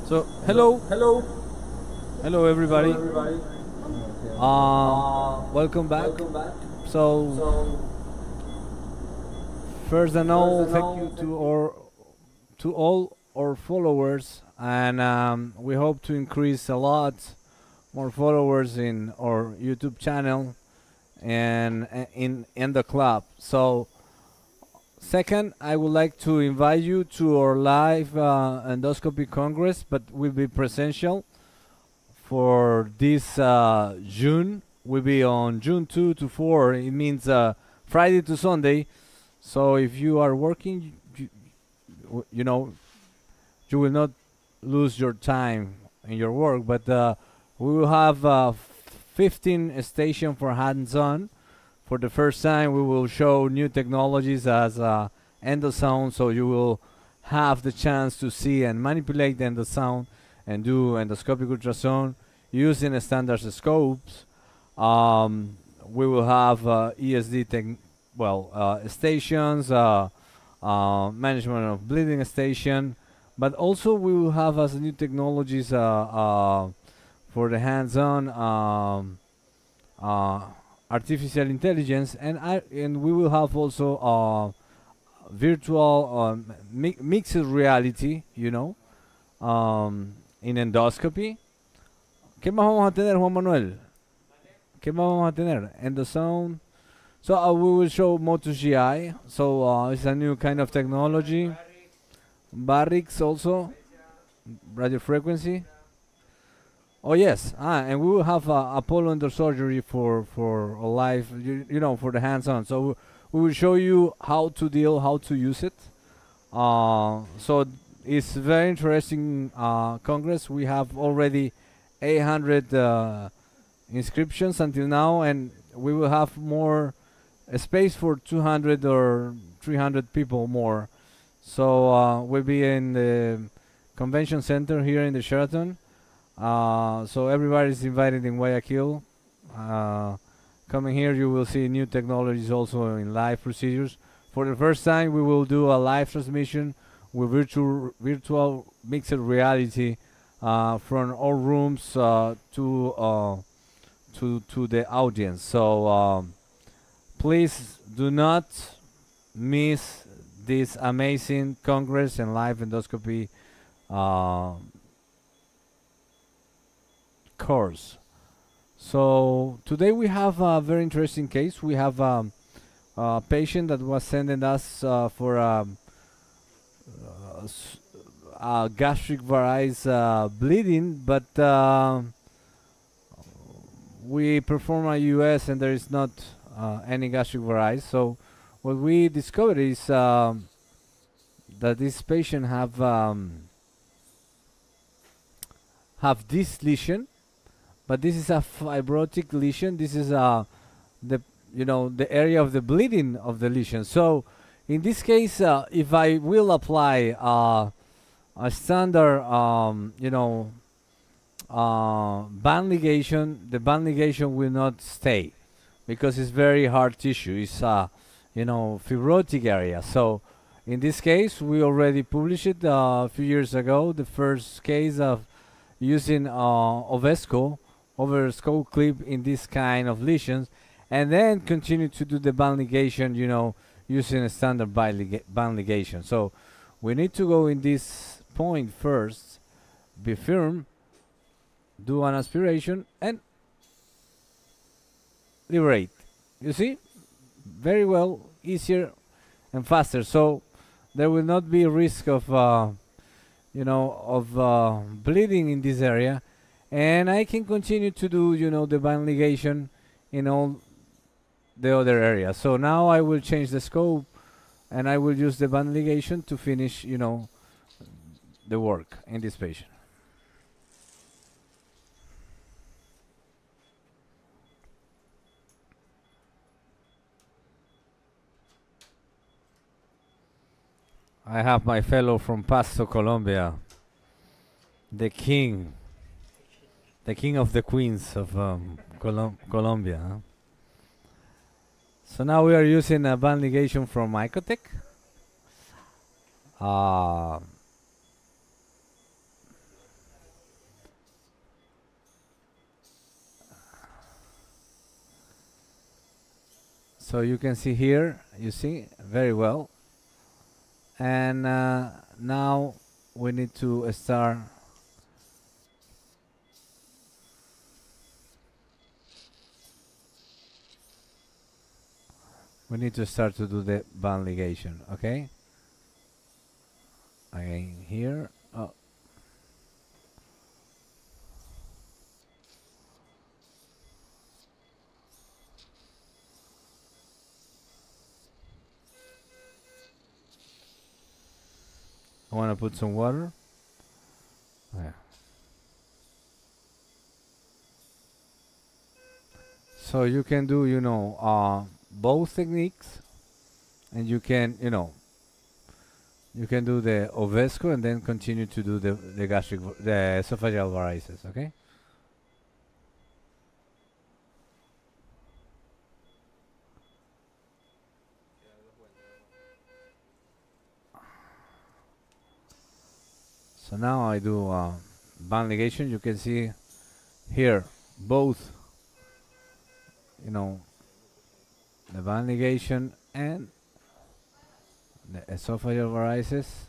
So, hello, Hello. hello Hello, everybody. everybody. Welcome back. Welcome back. So, So, first and first all, and thank all, you thank you. to all our followers, and we hope to increase a lot more followers in our YouTube channel and in the club. So, second, I would like to invite you to our live endoscopy congress, but will be presential for this June. Will be on June 2 to 4. It means Friday to Sunday. So if you are working, you know, you will not lose your time in your work. But we will have 15 station for hands-on. For the first time, we will show new technologies as endosound, so you will have the chance to see and manipulate the endosound and do endoscopic ultrasound using standard scopes. We will have ESD stations, management of bleeding station, but also we will have as new technologies for the hands-on artificial intelligence, and we will have also virtual mixed reality, in endoscopy. ¿Qué más vamos a tener, Juan Manuel? ¿Qué más vamos a tener? Endosound. So we will show MotoGI. So it's a new kind of technology. Barrix also. Radio frequency. Oh yes, and we will have Apollo endosurgery for a live, for the hands-on. So we will show you how to use it. So it's very interesting congress. We have already 800 inscriptions until now, and we will have more space for 200 or 300 people more. So we'll be in the convention center here in the Sheraton. So everybody's invited in Guayaquil. Coming here, you will see new technologies also in live procedures. For the first time, we will do a live transmission with virtual mixed reality from all rooms to the audience. So please do not miss this amazing congress and live endoscopy course. So today we have a very interesting case. We have a patient that was sending us for gastric varices bleeding, but we perform a US and there is not any gastric varices. So what we discovered is that this patient have this lesion, but this is a fibrotic lesion. This is the area of the bleeding of the lesion. So in this case, if I will apply a standard band ligation, the band ligation will not stay because it's very hard tissue. It's fibrotic area. So in this case, we already published it a few years ago, the first case of using Ovesco over scope clip in this kind of lesions, and then continue to do the band ligation, using a standard band ligation. So we need to go in this point first, be firm, do an aspiration, and liberate. You see? Very well, easier and faster. So there will not be risk of bleeding in this area, and I can continue to do the band ligation in all the other areas. So now I will change the scope and I will use the band ligation to finish the work in this patient. I have my fellow from Pasto, Colombia, the king of the queens of Colombia. Huh? So now we are using a band ligation from Icotech. So you can see here, you see very well. And now we need to start. We need to start to do the band ligation, okay? Again here. Oh. I want to put some water. Yeah. So you can do, both techniques, and you can, you can do the ovesco and then continue to do the the esophageal varices, okay? So now I do band ligation. You can see here both, the band ligation and the esophageal varices.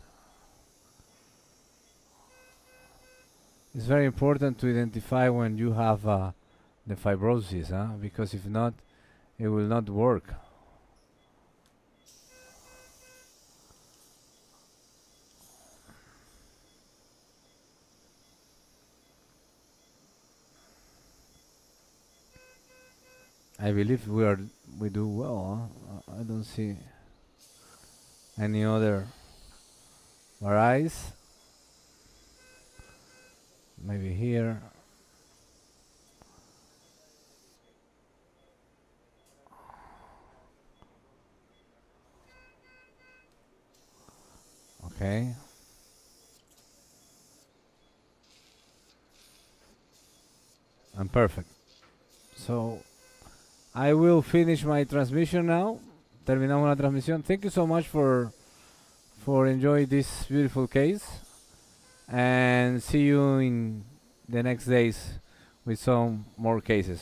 It's very important to identify when you have the fibrosis, because if not, it will not work. I believe we do well. I don't see any other varice. Maybe here. Okay. I'm perfect. So I will finish my transmission now. Terminamos la transmisión. Thank you so much for enjoying this beautiful case, and see you in the next days with some more cases.